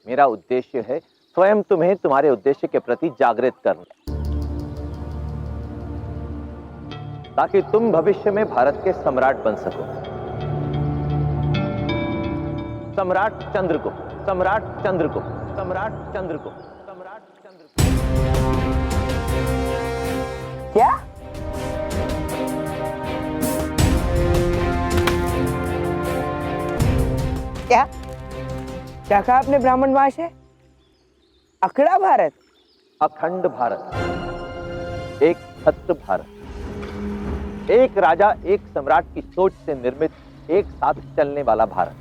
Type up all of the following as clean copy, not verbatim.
मेरा उद्देश्य है स्वयं तुम्हें तुम्हारे उद्देश्य के प्रति जागृत करना, ताकि तुम भविष्य में भारत के सम्राट बन सको। सम्राट चंद्रगुप्त, सम्राट चंद्रगुप्त, सम्राट चंद्रगुप्त, सम्राट चंद्रगुप्त। क्या? क्या क्या कहा आपने? ब्राह्मण वंश है? अखड़ा भारत? अखंड भारत, एक छत्र भारत, एक राजा एक सम्राट की सोच से निर्मित एक साथ चलने वाला भारत।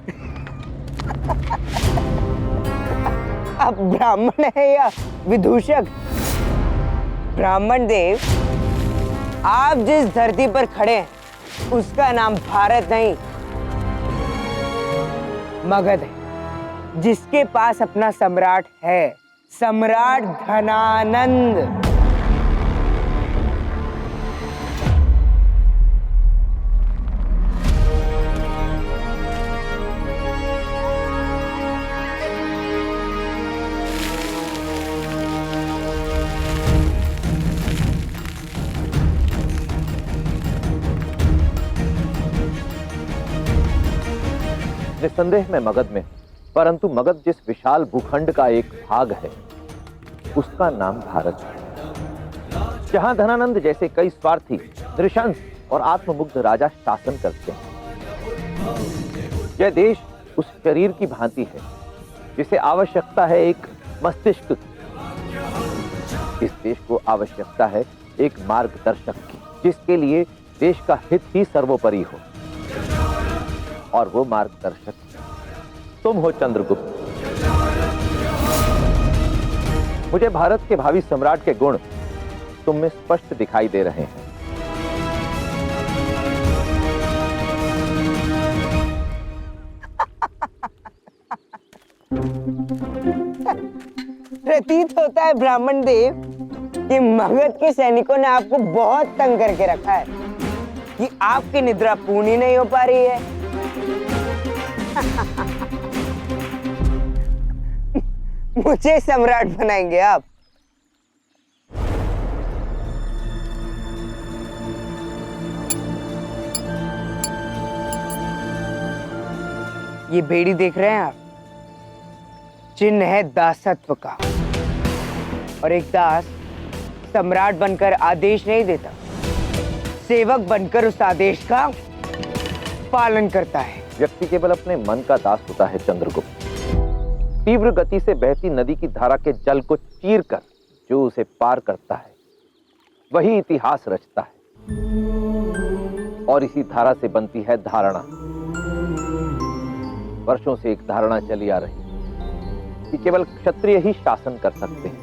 आप ब्राह्मण है या विदूषक? ब्राह्मण देव, आप जिस धरती पर खड़े हैं उसका नाम भारत नहीं मगध है, जिसके पास अपना सम्राट है, सम्राट धनानंद। निस्संदेह में मगध में, परंतु मगध जिस विशाल भूखंड का एक भाग है उसका नाम भारत है, जहां धनानंद जैसे कई स्वार्थी, नृशंस और आत्ममुग्ध राजा शासन करते हैं। यह देश उस शरीर की भांति है जिसे आवश्यकता है एक मस्तिष्क की। इस देश को आवश्यकता है एक मार्गदर्शक की, जिसके लिए देश का हित ही सर्वोपरि हो, और वो मार्गदर्शक तुम हो चंद्रगुप्त। मुझे भारत के भावी सम्राट के गुण तुम में स्पष्ट दिखाई दे रहे हैं। प्रतीत होता है ब्राह्मण देव कि मगध के सैनिकों ने आपको बहुत तंग करके रखा है कि आपकी निद्रा पूर्ण ही नहीं हो पा रही है। मुझे सम्राट बनाएंगे आप? ये बेड़ी देख रहे हैं आप? चिन्ह है दासत्व का, और एक दास सम्राट बनकर आदेश नहीं देता, सेवक बनकर उस आदेश का पालन करता है। व्यक्ति केवल अपने मन का दास होता है चंद्रगुप्त। तीव्र गति से बहती नदी की धारा के जल को चीरकर जो उसे पार करता है वही इतिहास रचता है, और इसी धारा से बनती है धारणा। वर्षों से एक धारणा चली आ रही कि केवल क्षत्रिय ही शासन कर सकते हैं,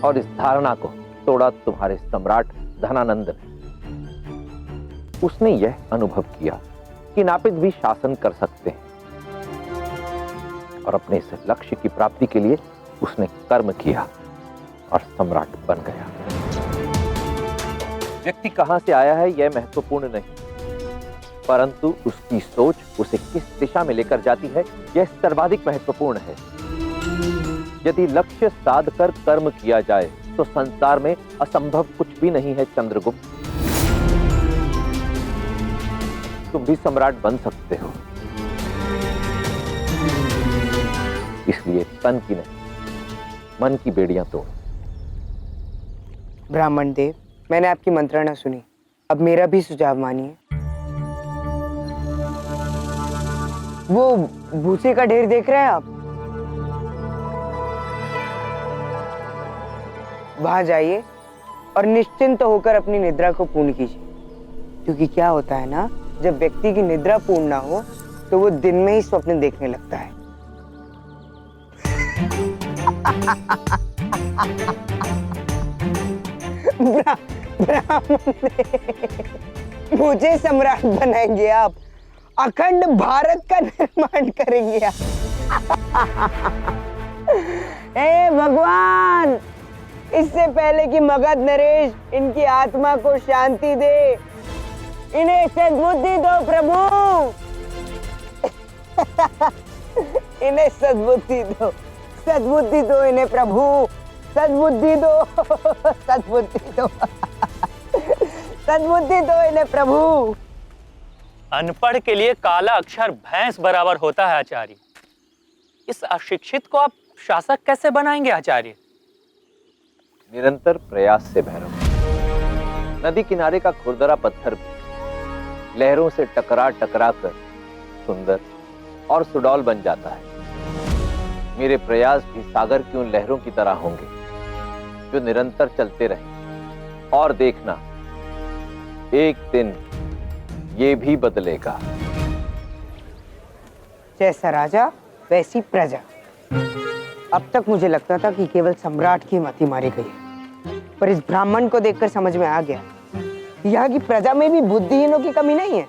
और इस धारणा को तोड़ा तुम्हारे सम्राट धनानंद ने। उसने यह अनुभव किया कि नापित भी शासन कर सकते हैं, और अपने इस लक्ष्य की प्राप्ति के लिए उसने कर्म किया और सम्राट बन गया। व्यक्ति कहां से आया है यह महत्वपूर्ण नहीं, परंतु उसकी सोच उसे किस दिशा में लेकर जाती है यह सर्वाधिक महत्वपूर्ण है। यदि लक्ष्य साध कर कर्म किया जाए तो संसार में असंभव कुछ भी नहीं है चंद्रगुप्त। तुम भी सम्राट बन सकते हो, इसलिए तन की नहीं मन की बेड़ियां तोड़। ब्राह्मण देव, मैंने आपकी मंत्रणा सुनी, अब मेरा भी सुझाव मानिए। वो भूसे का ढेर देख रहे हैं आप? वहां जाइए और निश्चिंत होकर अपनी निद्रा को पूर्ण कीजिए, क्योंकि क्या होता है ना, जब व्यक्ति की निद्रा पूर्ण ना हो तो वो दिन में ही स्वप्न देखने लगता है। मुझे सम्राट बनाएंगे आप, अखंड भारत का निर्माण करेंगे आप। हे भगवान, इससे पहले कि मगध नरेश इनकी आत्मा को शांति दे, इन्हें सद्बुद्धि दो प्रभु। इन्हें सद्बुद्धि दो, सद्बुद्धि दो इन्हें प्रभु, सद्बुद्धि दो, सद्बुद्धि दो, सद्बुद्धि दो इन्हें प्रभु। अनपढ़ के लिए काला अक्षर भैंस बराबर होता है आचार्य। इस अशिक्षित को आप शासक कैसे बनाएंगे आचार्य? निरंतर प्रयास से भैरव। नदी किनारे का खुरदरा पत्थर भी लहरों से टकरा टकरा कर सुंदर और सुडौल बन जाता है। मेरे प्रयास भी सागर की उन लहरों की तरह होंगे जो निरंतर चलते रहें। और देखना, एक दिन ये भी बदलेगा। जैसा राजा वैसी प्रजा। अब तक मुझे लगता था कि केवल सम्राट की मति मारी गई है, पर इस ब्राह्मण को देखकर समझ में आ गया यहाँ की प्रजा में भी बुद्धिहीनों की कमी नहीं है।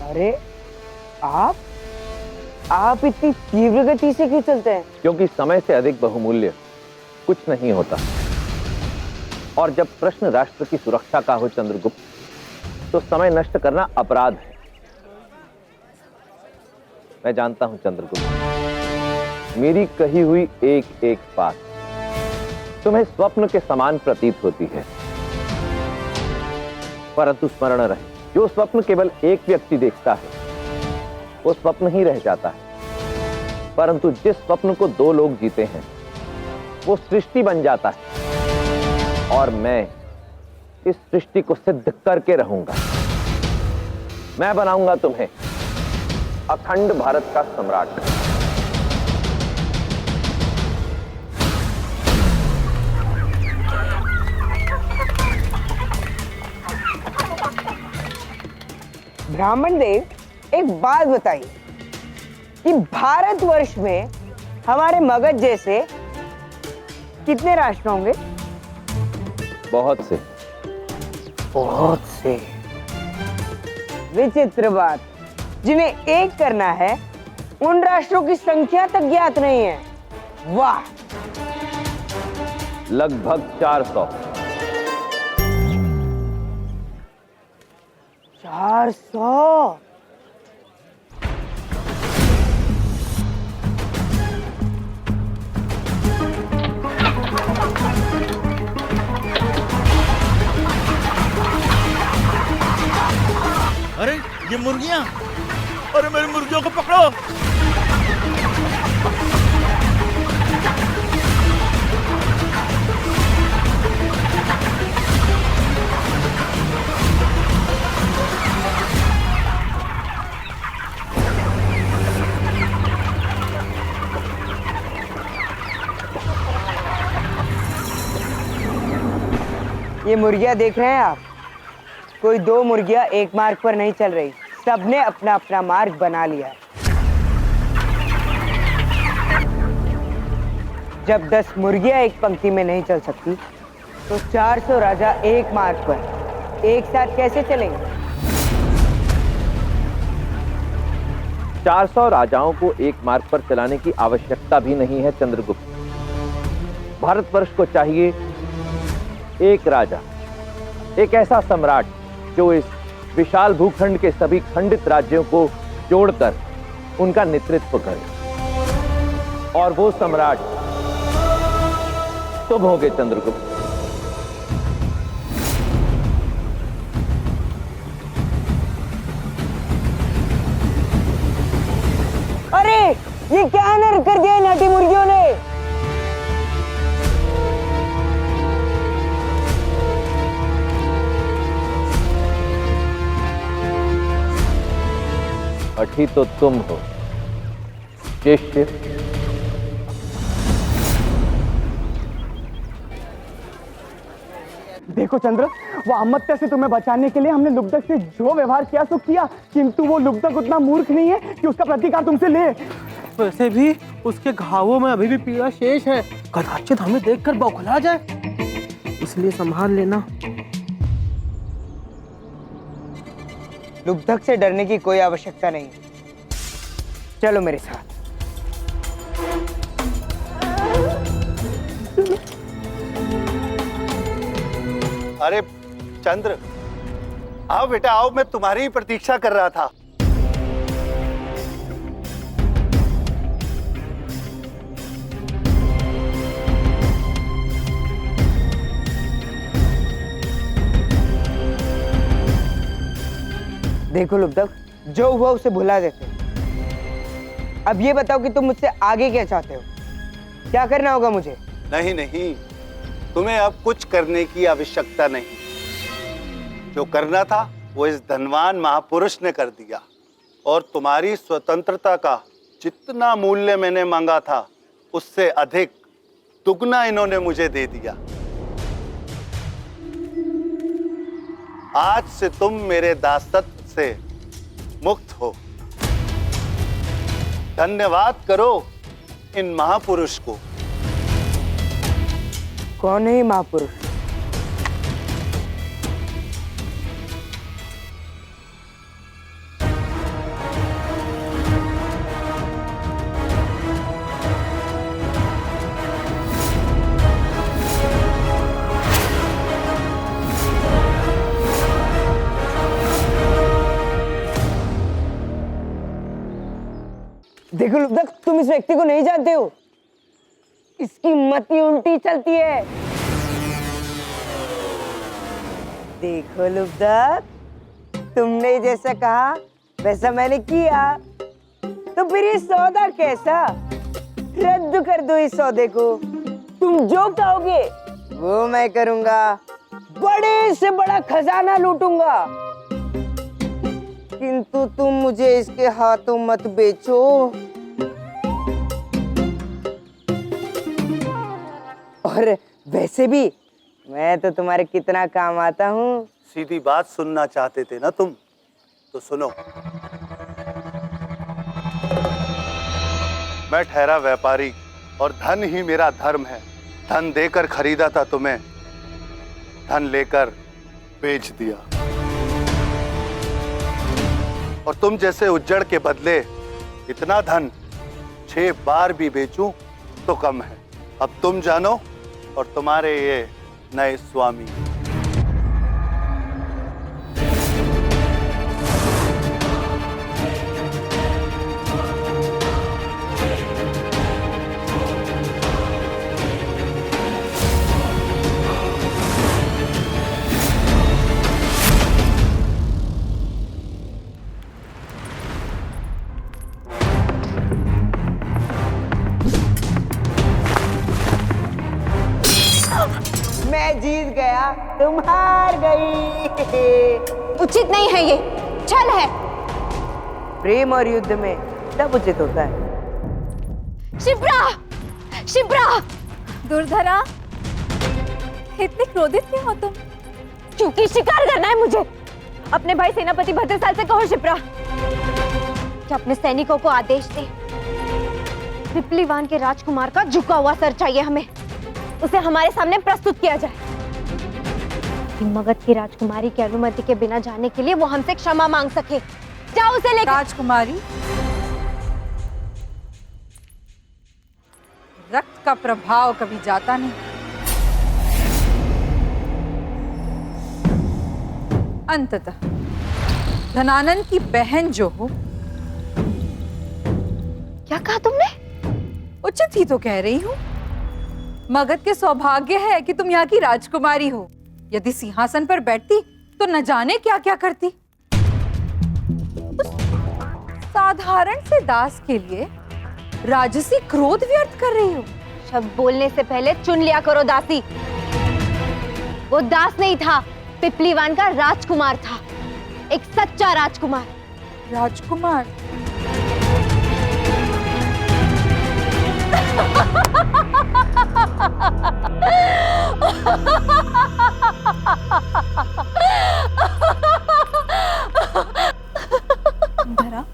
अरे आप इतनी तीव्र गति से क्यों चलते हैं? क्योंकि समय से अधिक बहुमूल्य कुछ नहीं होता। और जब प्रश्न राष्ट्र की सुरक्षा का हो चंद्रगुप्त, तो समय नष्ट करना अपराध है। मैं जानता हूं चंद्रगुप्त, मेरी कही हुई एक एक बात तुम्हें स्वप्न के समान प्रतीत होती है, परंतु स्मरण रहे, जो स्वप्न केवल एक व्यक्ति देखता है वो स्वप्न ही रह जाता है, परंतु जिस स्वप्न को दो लोग जीते हैं वो सृष्टि बन जाता है। और मैं इस सृष्टि को सिद्ध करके रहूंगा। मैं बनाऊंगा तुम्हें अखंड भारत का सम्राट। ब्राह्मण देव, एक बात बताइए कि भारतवर्ष में हमारे मगध जैसे कितने राष्ट्र होंगे? बहुत से। बहुत से। विचित्र बात, जिन्हें एक करना है उन राष्ट्रों की संख्या तक ज्ञात नहीं है। वाह! लगभग 400। 400? अरे ये मुर्गियां! अरे मेरी मुर्गियों को पकड़ो! ये मुर्गियां देख रहे हैं आप? कोई दो मुर्गियां एक मार्ग पर नहीं चल रही, सबने अपना अपना मार्ग बना लिया है। जब 10 मुर्गियां एक पंक्ति में नहीं चल सकती, तो 400 राजा एक मार्ग पर एक साथ कैसे चलेंगे? 400 राजाओं को एक मार्ग पर चलाने की आवश्यकता भी नहीं है चंद्रगुप्त। भारतवर्ष को चाहिए एक राजा, एक ऐसा सम्राट जो इस विशाल भूखंड के सभी खंडित राज्यों को जोड़कर उनका नेतृत्व करे। और वो सम्राट तुम होगे चंद्रगुप्त। अरे ये क्या अनर्थ कर दिया नाटी मुर्गियों ने? अठी तो तुम हो शिष्य। देखो चंद्र, वो अमत्या से तुम्हें बचाने के लिए हमने लुब्धक से जो व्यवहार किया सो किया, किंतु वो लुब्धक उतना मूर्ख नहीं है कि उसका प्रतिकार तुमसे ले। वैसे भी उसके घावों में अभी भी पीड़ा शेष है, कदाचित हमें देखकर बौखला जाए, इसलिए संभाल लेना। लुब्धक से डरने की कोई आवश्यकता नहीं। चलो मेरे साथ। अरे चंद्र, आओ बेटा आओ, मैं तुम्हारी ही प्रतीक्षा कर रहा था। देखो लुब्धक, जो हुआ उसे भुला देते हो। अब ये बताओ कि तुम मुझसे आगे क्या चाहते हो? क्या करना होगा मुझे? नहीं नहीं, तुम्हें अब कुछ करने की आवश्यकता नहीं। जो करना था वो इस धनवान महापुरुष ने कर दिया, और तुम्हारी स्वतंत्रता का जितना मूल्य मैंने मांगा था उससे अधिक दुगना इन्होंने मुझे दे दिया। आज से तुम मेरे दासत्व से मुक्त हो। धन्यवाद करो इन महापुरुष को। कौन है ये महापुरुष? देखो लुब्धक, तुम इस व्यक्ति को नहीं जानते हो। इसकी मति उल्टी चलती है। देखो लुब्धक, तुमने जैसा कहा वैसा मैंने किया, तो फिर ये सौदा कैसा? रद्द कर दो इस सौदे को। तुम जो कहोगे वो मैं करूंगा। बड़े से बड़ा खजाना लूटूंगा, किंतु तुम मुझे इसके हाथों मत बेचो। और वैसे भी मैं तो तुम्हारे कितना काम आता हूँ। सीधी बात सुनना चाहते थे ना तुम, तो सुनो। मैं ठहरा व्यापारी और धन ही मेरा धर्म है। धन देकर खरीदा था तुम्हें, धन लेकर बेच दिया। और तुम जैसे उज्जड़ के बदले इतना धन 6 बार भी बेचूं तो कम है। अब तुम जानो और तुम्हारे ये नए स्वामी। मैं जीत गया, तुम हार गई। उचित नहीं है, ये छल है। प्रेम और युद्ध में सब उचित होता है। शिप्रा, शिप्रा! दुर्धरा, इतने क्रोधित क्यों हो तुम? क्योंकि शिकार करना है मुझे। अपने भाई सेनापति भद्रसाल से कहो शिप्रा कि अपने सैनिकों को आदेश दे। पिपलीवान के राजकुमार का झुका हुआ सर चाहिए हमें। उसे हमारे सामने प्रस्तुत किया जाए। मगध की राजकुमारी की अनुमति के बिना जाने के लिए वो हमसे क्षमा मांग सके। जाओ उसे लेकर। राजकुमारी, रक्त का प्रभाव कभी जाता नहीं। अंततः धनानंद की बहन जो हो। क्या कहा तुमने? उचित ही तो कह रही हूँ। मगध के सौभाग्य है कि तुम यहाँ की राजकुमारी हो। यदि सिंहासन पर बैठती तो न जाने क्या क्या करती। उस साधारण से दास के लिए राजसी क्रोध व्यर्थ कर रही हो। शब्द बोलने से पहले चुन लिया करो दासी। वो दास नहीं था, पिपलीवान का राजकुमार था। एक सच्चा राजकुमार। राजकुमार? धरा,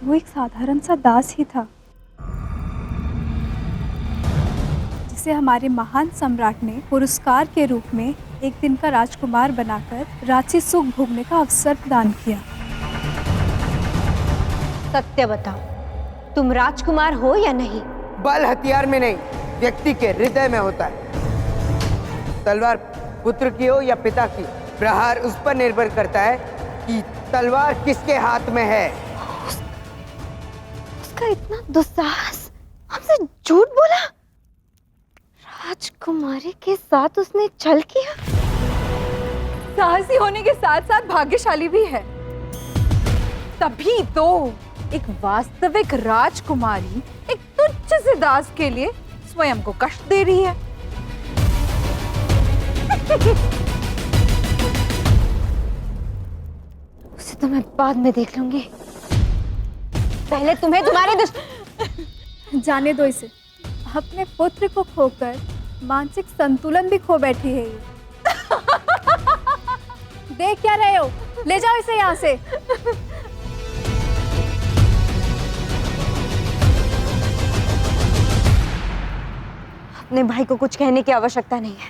वो एक साधारण सा दास ही था जिसे हमारे महान सम्राट ने पुरस्कार के रूप में एक दिन का राजकुमार बनाकर रांची सुख भोगने का अवसर प्रदान किया। सत्य बताओ, तुम राजकुमार हो या नहीं? बल हथियार में नहीं, व्यक्ति के हृदय में होता है। तलवार पुत्र की हो या पिता की, प्रहार उस पर निर्भर करता है कि तलवार किसके हाथ में है। उसका इतना दुस्साहस, हमसे झूठ बोला। राजकुमारी के साथ उसने छल किया। साहसी होने के साथ साथ भाग्यशाली भी है। तभी तो एक वास्तविक राजकुमारी एक तुच्छ से दास के लिए स्वयं को कष्ट दे रही है। उसे तो मैं बाद में देख लूंगी। पहले तुम्हें जाने दो इसे। अपने पुत्र को खोकर मानसिक संतुलन भी खो बैठी है ये। देख क्या रहे हो? ले जाओ इसे यहाँ से। अपने भाई को कुछ कहने की आवश्यकता नहीं है।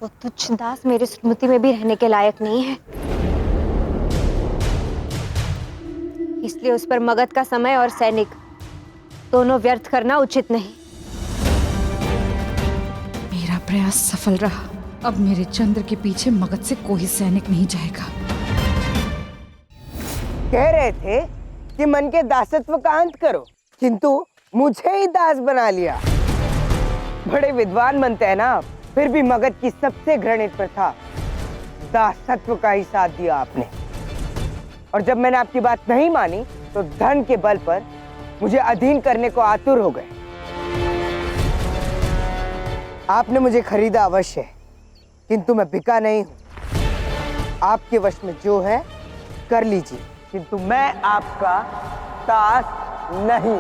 वो तुच्छ दास मेरी स्मृति में भी रहने के लायक नहीं है। इसलिए उस पर मगध का समय और सैनिक दोनों व्यर्थ करना उचित नहीं। मेरा प्रयास सफल रहा। अब मेरे चंद्र के पीछे मगध से कोई सैनिक नहीं जाएगा। कह रहे थे कि मन के दासत्व का अंत करो, किंतु मुझे ही दास बना लिया। बड़े विद्वान बनते हैं ना आप, फिर भी मगध की सबसे घृणित प्रथा दासत्व का ही साथ दिया आपने। और जब मैंने आपकी बात नहीं मानी तो धन के बल पर मुझे अधीन करने को आतुर हो गए। आपने मुझे खरीदा अवश्य है, किंतु मैं बिका नहीं हूं। आपके वश में जो है कर लीजिए, किंतु मैं आपका दास नहीं।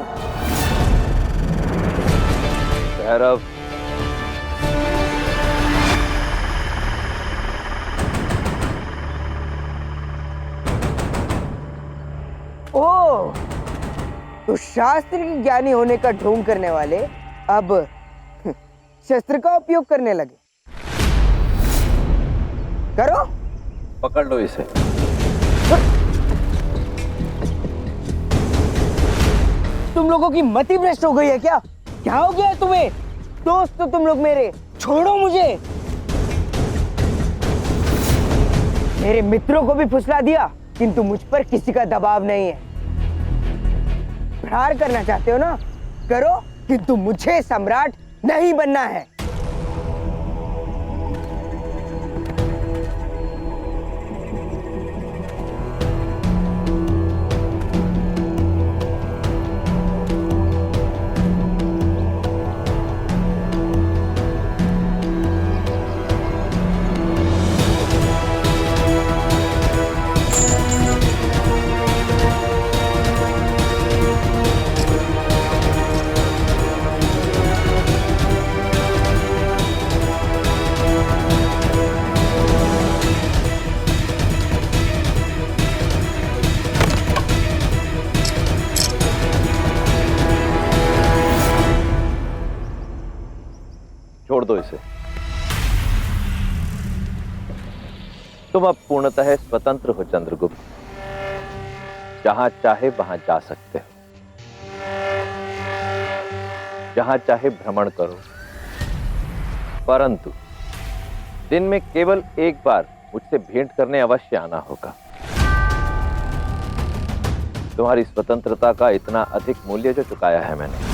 भैरव, ओह, तो शास्त्र के ज्ञानी होने का ढोंग करने वाले अब शस्त्र का उपयोग करने लगे। करो, पकड़ लो इसे। तुम लोगों की मति भ्रष्ट हो गई है क्या? क्या हो गया है तुम्हें? दोस्त तो तुम लोग मेरे, छोड़ो मुझे। मेरे मित्रों को भी फुसला दिया, किंतु मुझ पर किसी का दबाव नहीं है। प्रहार करना चाहते हो ना, करो, किंतु मुझे सम्राट नहीं बनना है। छोड़ दो इसे। तुम अब पूर्णतः स्वतंत्र हो चंद्रगुप्त। जहां चाहे वहां जा सकते हो, जहां चाहे भ्रमण करो, परंतु दिन में केवल एक बार मुझसे भेंट करने अवश्य आना होगा। तुम्हारी स्वतंत्रता का इतना अधिक मूल्य जो चुकाया है मैंने,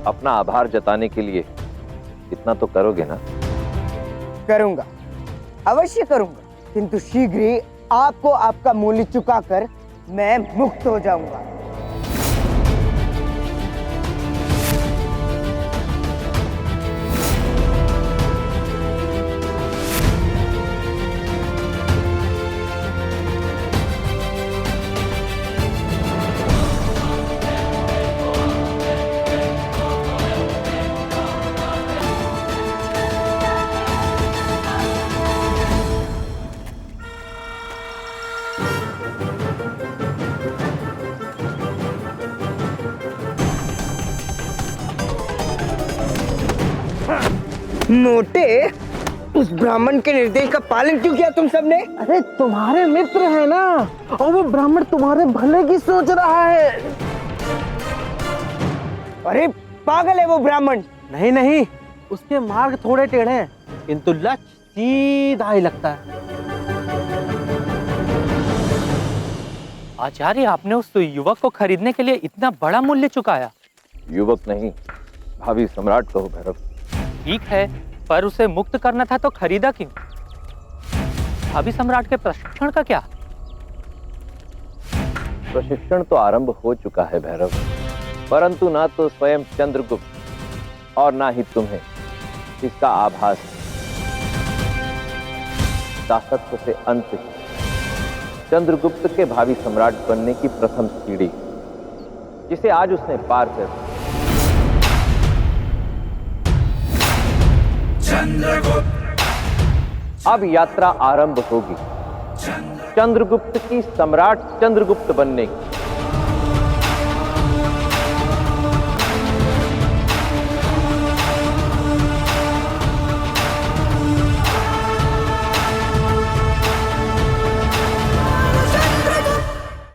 अपना आभार जताने के लिए इतना तो करोगे ना? करूंगा, अवश्य करूंगा, किंतु शीघ्र ही आपको आपका मूल्य चुकाकर मैं मुक्त हो जाऊंगा। मोटे, उस ब्राह्मण के निर्देश का पालन क्यों किया तुम सबने? अरे तुम्हारे मित्र है ना, और वो ब्राह्मण तुम्हारे भले की सोच रहा है। अरे पागल है वो ब्राह्मण। नहीं नहीं, उसके मार्ग थोड़े टेढ़े हैं, किंतु लक्ष्य सीधा ही लगता है। आचार्य, आपने उस युवक को खरीदने के लिए इतना बड़ा मूल्य चुकाया? युवक नहीं, भावी सम्राट कहो भैरव। ठीक है, पर उसे मुक्त करना था तो खरीदा क्यों? भावी सम्राट के प्रशिक्षण का क्या? प्रशिक्षण तो आरंभ हो चुका है भैरव, परंतु ना तो स्वयं चंद्रगुप्त और ना ही तुम्हें इसका आभास। दासत्व से अंत ही चंद्रगुप्त के भावी सम्राट बनने की प्रथम सीढ़ी, जिसे आज उसने पार कर दिया। अब यात्रा आरंभ होगी चंद्रगुप्त की सम्राट चंद्रगुप्त बनने की।